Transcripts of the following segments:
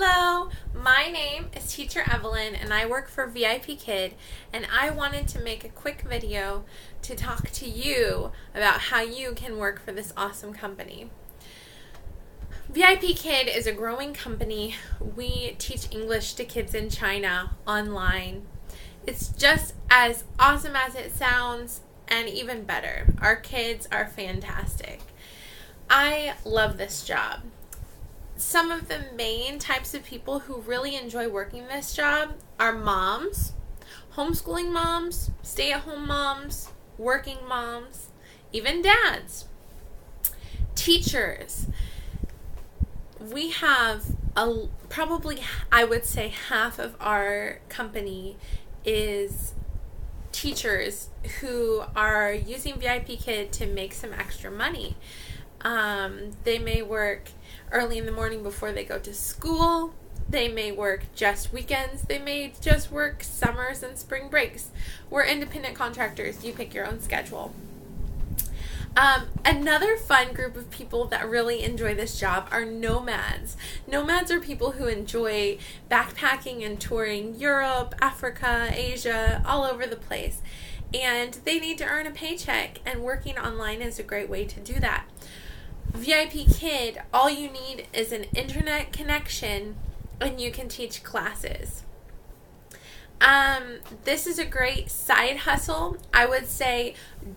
Hello, my name is Teacher Evelyn and I work for VIPKID, and I wanted to make a quick video to talk to you about how you can work for this awesome company. VIPKID is a growing company. We teach English to kids in China online. It's just as awesome as it sounds and even better. Our kids are fantastic. I love this job. Some of the main types of people who really enjoy working this job are moms, homeschooling moms, stay-at-home moms, working moms, even dads, teachers. We have probably, I would say, half of our company is teachers who are using VIPKID to make some extra money. They may work early in the morning before they go to school. They may work just weekends. They may just work summers and spring breaks. We're independent contractors. You pick your own schedule. Another fun group of people that really enjoy this job are nomads. Nomads are people who enjoy backpacking and touring Europe, Africa, Asia, all over the place. And they need to earn a paycheck, and working online is a great way to do that. VIPKID, all you need is an internet connection and you can teach classes. This is a great side hustle. I would say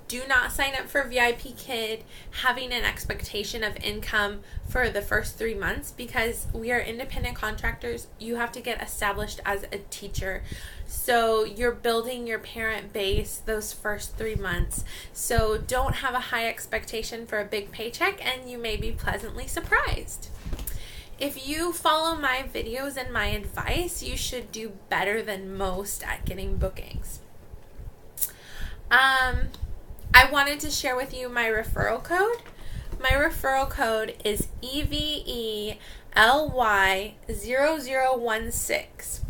do not sign up for VIPKID having an expectation of income for the first 3 months, because we are independent contractors. You have to get established as a teacher. So you're building your parent base those first 3 months. So don't have a high expectation for a big paycheck, and you may be pleasantly surprised. If you follow my videos and my advice, you should do better than most at getting bookings. I wanted to share with you my referral code. My referral code is EVELY0016.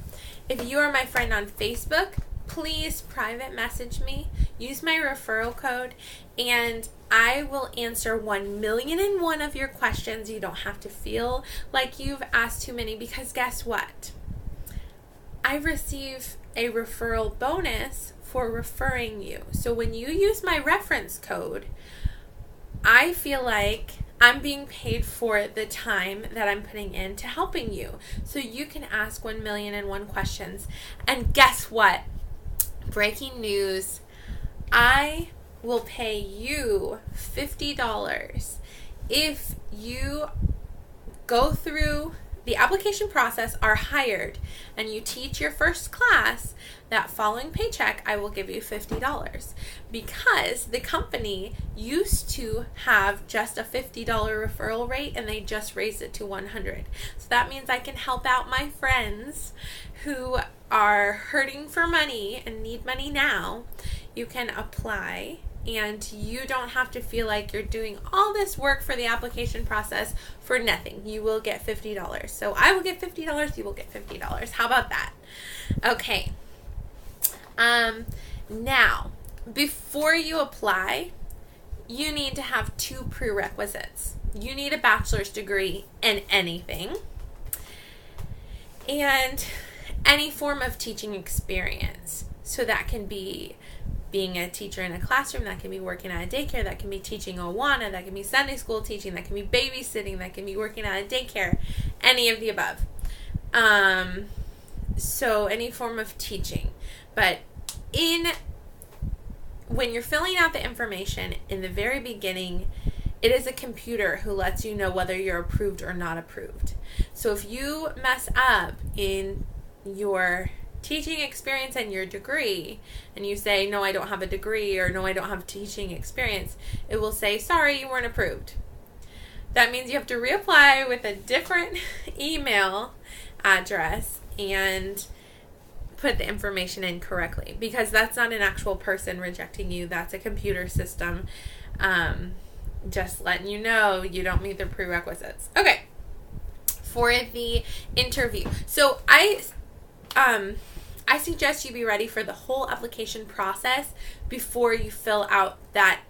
If you are my friend on Facebook, please private message me. Use my referral code, and I will answer 1,000,001 of your questions. You don't have to feel like you've asked too many, because guess what? I receive a referral bonus for referring you. So when you use my reference code, I feel like I'm being paid for the time that I'm putting into helping you. So you can ask 1,000,001 questions. And guess what? Breaking news. I will pay you $50 if you go through the application process, are hired, and you teach your first class. That following paycheck, I will give you $50, because the company used to have just a $50 referral rate, and they just raised it to $100. So that means I can help out my friends who are hurting for money and need money now. You can apply, and you don't have to feel like you're doing all this work for the application process for nothing. You will get $50. So I will get $50, you will get $50. How about that? Okay. Now, before you apply, you need to have 2 prerequisites. You need a bachelor's degree in anything, and any form of teaching experience. So that can be being a teacher in a classroom, that can be working at a daycare, that can be teaching Awana, that can be Sunday school teaching, that can be babysitting, that can be working at a daycare, any of the above. So any form of teaching. But when you're filling out the information in the very beginning, it is a computer who lets you know whether you're approved or not approved. So if you mess up in your teaching experience and your degree, and you say, no, I don't have a degree, or no, I don't have teaching experience, it will say, sorry, you weren't approved. That means you have to reapply with a different email address and put the information in correctly, because that's not an actual person rejecting you. That's a computer system just letting you know you don't meet the prerequisites. Okay, for the interview. So I suggest you be ready for the whole application process before you fill out that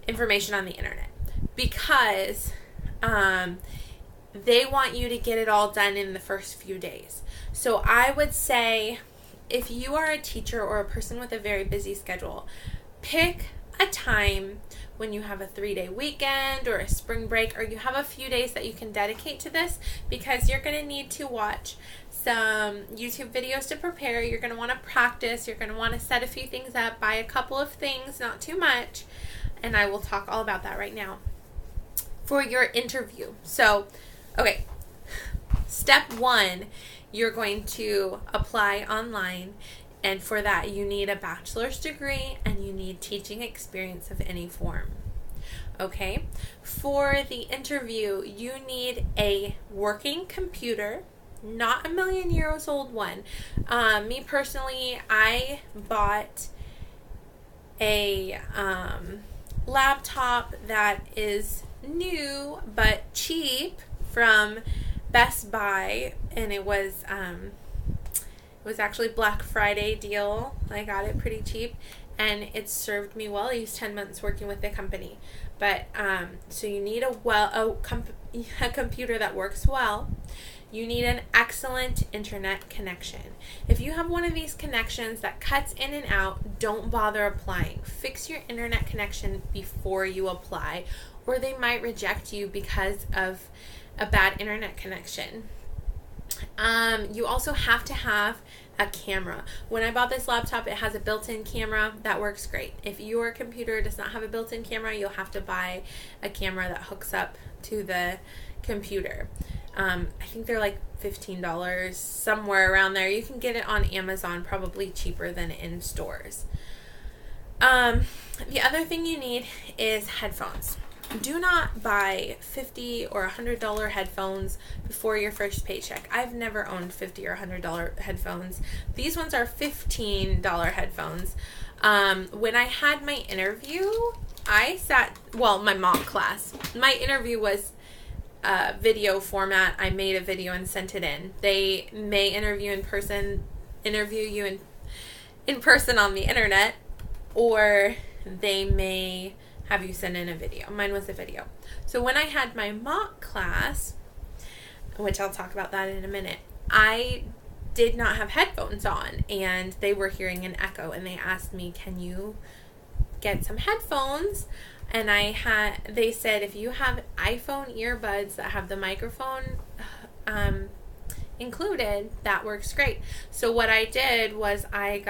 information on the internet, because they want you to get it all done in the first few days. So I would say, if you are a teacher or a person with a very busy schedule, pick a time when you have a 3-day weekend or a spring break, or you have a few days that you can dedicate to this, because you're going to need to watch some YouTube videos to prepare. You're going to want to practice. You're going to want to set a few things up, buy a couple of things, not too much. And I will talk all about that right now. For your interview. So, okay, step 1, you're going to apply online. And for that, you need a bachelor's degree and you need teaching experience of any form. Okay? For the interview, you need a working computer, not a million-year-old one. Me personally, I bought a laptop that is new but cheap from Best Buy, and it was actually Black Friday deal. I got it pretty cheap, and it served me well. I used 10 months working with the company. But so you need a computer that works well. You need an excellent internet connection. If you have one of these connections that cuts in and out, don't bother applying. Fix your internet connection before you apply, or they might reject you because of a bad internet connection. You also have to have a camera. When I bought this laptop, it has a built-in camera that works great. If your computer does not have a built-in camera, you'll have to buy a camera that hooks up to the computer. I think they're like $15, somewhere around there. You can get it on Amazon, probably cheaper than in stores. The other thing you need is headphones. Do not buy $50 or $100 headphones before your first paycheck. I've never owned $50 or $100 headphones. These ones are $15 headphones. When I had my interview, my mock class. My interview was video format. I made a video and sent it in. They may interview you in person on the internet, or they may have you send in a video. Mine was a video. So when I had my mock class, which I'll talk about that in a minute, I did not have headphones on, and they were hearing an echo, and they asked me, can you get some headphones? And they said, if you have iPhone earbuds that have the microphone included, that works great. So what I did was I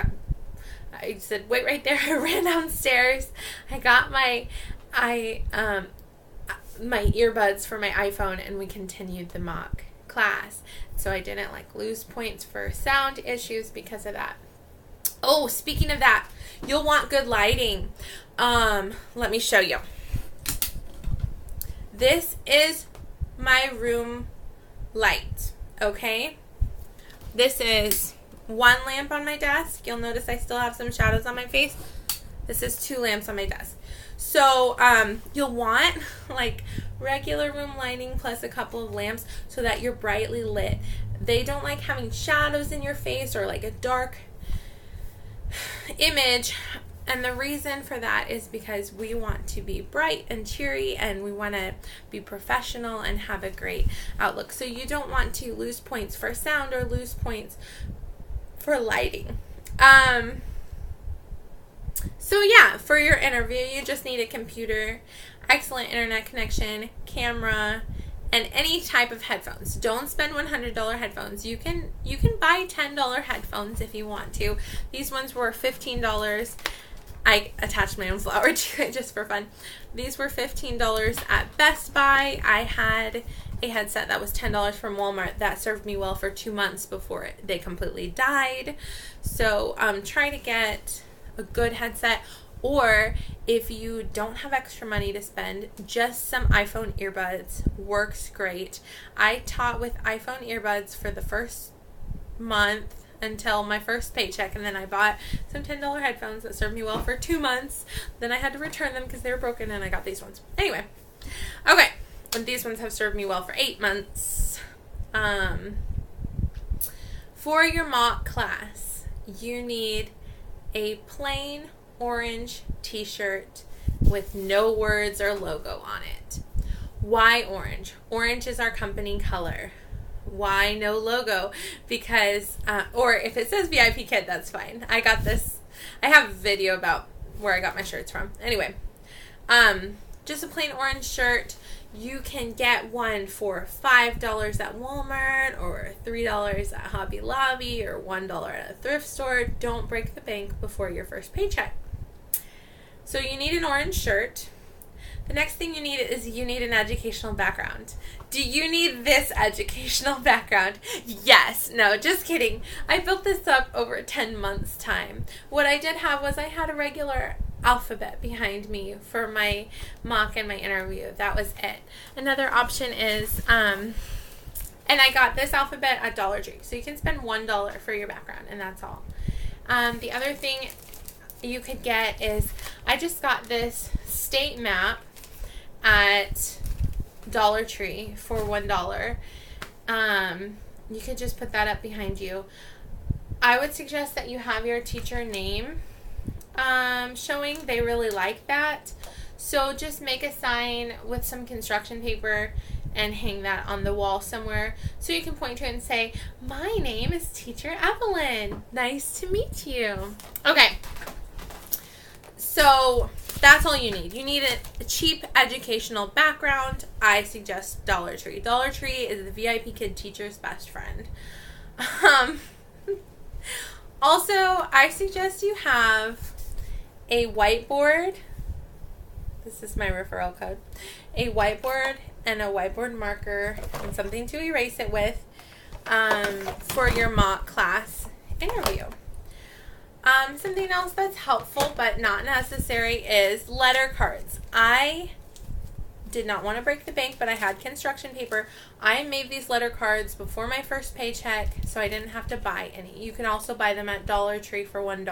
said, wait right there. I ran downstairs. I got my earbuds for my iPhone, and we continued the mock class. So I didn't lose points for sound issues because of that. Oh, speaking of that, you'll want good lighting. Let me show you. This is my room light, okay? This is one lamp on my desk. You'll notice I still have some shadows on my face. This is 2 lamps on my desk. So, you'll want regular room lighting plus a couple of lamps so that you're brightly lit. They don't like having shadows in your face or a dark image. And the reason for that is because we want to be bright and cheery, and we want to be professional and have a great outlook. So you don't want to lose points for sound or lose points for lighting. So yeah, for your interview, you just need a computer, excellent internet connection, camera, and any type of headphones. Don't spend $100 headphones. You can buy $10 headphones if you want to. These ones were $15. I attached my own flower to it just for fun. These were $15 at Best Buy. I had a headset that was $10 from Walmart that served me well for 2 months before they completely died. So try to get a good headset, or if you don't have extra money to spend, just some iPhone earbuds works great. I taught with iPhone earbuds for the first month until my first paycheck, and then I bought some $10 headphones that served me well for 2 months. Then I had to return them because they were broken, and I got these ones. Anyway, okay, and these ones have served me well for 8 months. For your mock class, you need a plain orange t-shirt with no words or logo on it. Why orange? Orange is our company color. Why no logo? Because, or if it says VIPKID, that's fine. I got this. I have a video about where I got my shirts from. Anyway, just a plain orange shirt. You can get one for $5 at Walmart or $3 at Hobby Lobby or $1 at a thrift store. Don't break the bank before your first paycheck. So you need an orange shirt. The next thing you need is you need an educational background. Do you need this educational background? Yes. No, just kidding. I built this up over 10 months' time. What I did have was I had a regular alphabet behind me for my mock and my interview. That was it. Another option is, and I got this alphabet at Dollar Tree. So you can spend $1 for your background, and that's all. The other thing you could get is, I just got this state map at Dollar Tree for $1. You could just put that up behind you. I would suggest that you have your teacher name showing. They really like that. So just make a sign with some construction paper and hang that on the wall somewhere so you can point to it and say, my name is Teacher Evelyn. Nice to meet you. Okay. So that's all you need. You need a cheap educational background. I suggest Dollar Tree. Dollar Tree is the VIPKID teacher's best friend. Also, I suggest you have a whiteboard. This is my referral code. A whiteboard and a whiteboard marker and something to erase it with for your mock class interview. Something else that's helpful but not necessary is letter cards. I did not want to break the bank, but I had construction paper. I made these letter cards before my first paycheck, so I didn't have to buy any. You can also buy them at Dollar Tree for $1.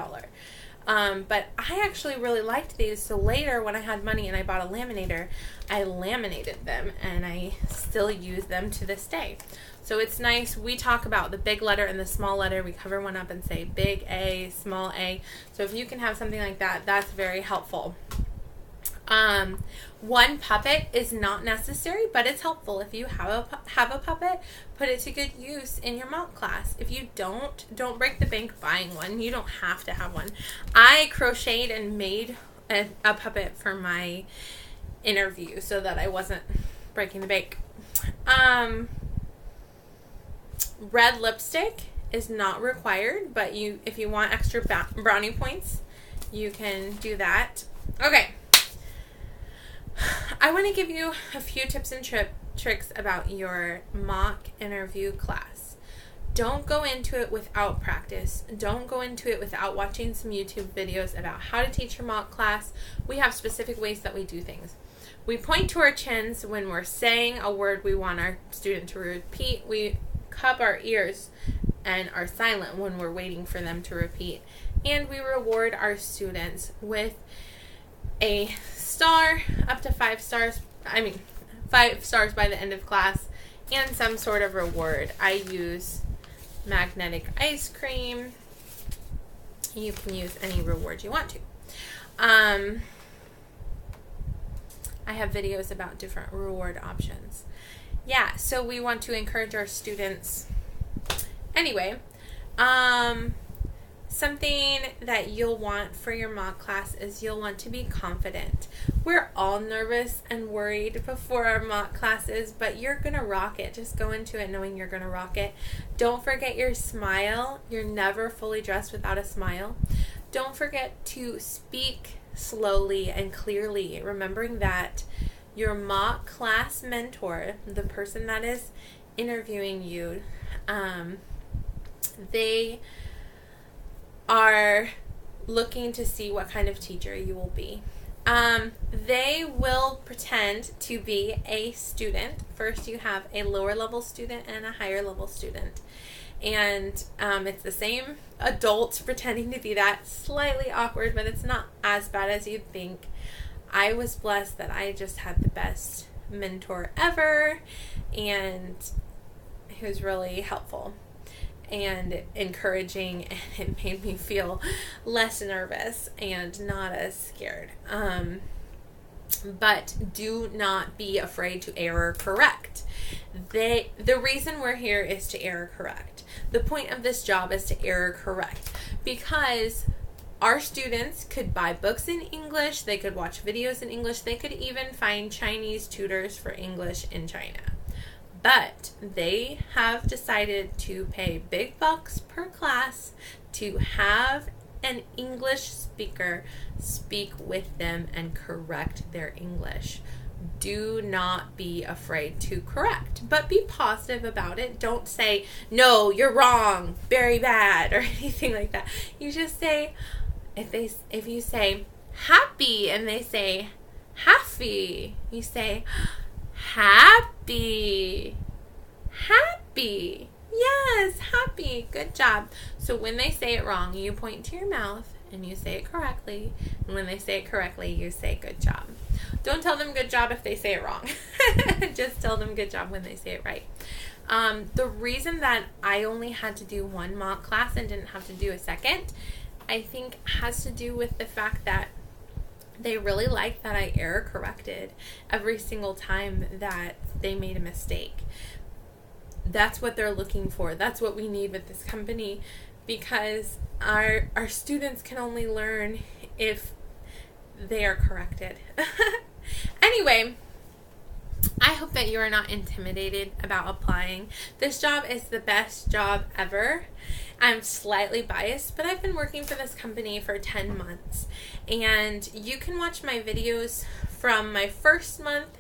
But I actually really liked these, so later when I had money and I bought a laminator, I laminated them, and I still use them to this day. So it's nice. We talk about the big letter and the small letter. We cover one up and say big A, small a. So if you can have something like that, that's very helpful. One puppet is not necessary, but it's helpful. If you have a puppet, put it to good use in your mock class. If you don't break the bank buying one. You don't have to have one. I crocheted and made a puppet for my interview so that I wasn't breaking the bank. Red lipstick is not required, but if you want extra brownie points, you can do that. Okay. I want to give you a few tips and tricks about your mock interview class. Don't go into it without practice. Don't go into it without watching some YouTube videos about how to teach your mock class. We have specific ways that we do things. We point to our chins when we're saying a word we want our student to repeat. We cup our ears and are silent when we're waiting for them to repeat. And we reward our students with a star, up to 5 stars. 5 stars by the end of class, and some sort of reward. I use magnetic ice cream. You can use any reward you want to. I have videos about different reward options. Yeah, so we want to encourage our students. Anyway, something that you'll want for your mock class is you'll want to be confident. We're all nervous and worried before our mock classes, but you're going to rock it. Just go into it knowing you're going to rock it. Don't forget your smile. You're never fully dressed without a smile. Don't forget to speak slowly and clearly, remembering that your mock class mentor, the person that is interviewing you, they are looking to see what kind of teacher you will be. They will pretend to be a student. First you have a lower level student and a higher level student. And it's the same adult pretending to be that. Slightly awkward, but it's not as bad as you'd think. I was blessed that I just had the best mentor ever, and he was really helpful and encouraging, and it made me feel less nervous and not as scared. But do not be afraid to error correct. The reason we're here is to error correct. The point of this job is to error correct, because our students could buy books in English, they could watch videos in English, they could even find Chinese tutors for English in China. But they have decided to pay big bucks per class to have an English speaker speak with them and correct their English. Do not be afraid to correct, but be positive about it. Don't say, no, you're wrong, very bad, or anything like that. You just say, if you say happy and they say happy, you say happy. Happy. Yes, happy. Good job. So when they say it wrong, you point to your mouth and you say it correctly. And when they say it correctly, you say good job. Don't tell them good job if they say it wrong. Just tell them good job when they say it right. The reason that I only had to do one mock class and didn't have to do a second, I think has to do with the fact that they really like that I error corrected every single time that they made a mistake. That's what they're looking for. That's what we need with this company, because our students can only learn if they are corrected. Anyway, I hope that you are not intimidated about applying. This job is the best job ever. I'm slightly biased, but I've been working for this company for 10 months. And you can watch my videos from my first month.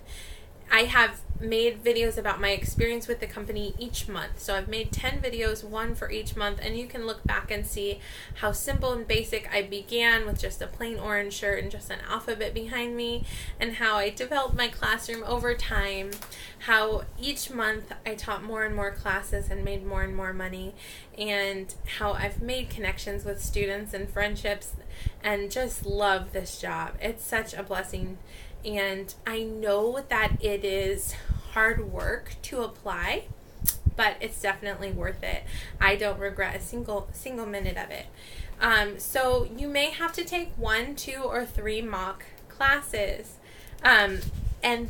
I have made videos about my experience with the company each month. So I've made 10 videos, one for each month, and you can look back and see how simple and basic I began with just a plain orange shirt and just an alphabet behind me, and how I developed my classroom over time, how each month I taught more and more classes and made more and more money, and how I've made connections with students and friendships and just love this job. It's such a blessing. And I know that it is hard work to apply, but it's definitely worth it. I don't regret a single minute of it. So you may have to take 1, 2, or 3 mock classes. And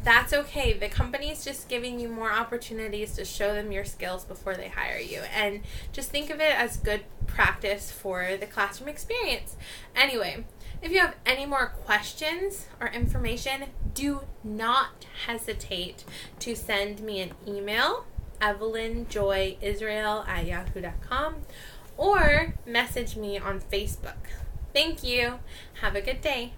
that's okay. The company is just giving you more opportunities to show them your skills before they hire you. And just think of it as good practice for the classroom experience. Anyway, if you have any more questions or information, do not hesitate to send me an email, evelynjoyisrael@yahoo.com, or message me on Facebook. Thank you. Have a good day.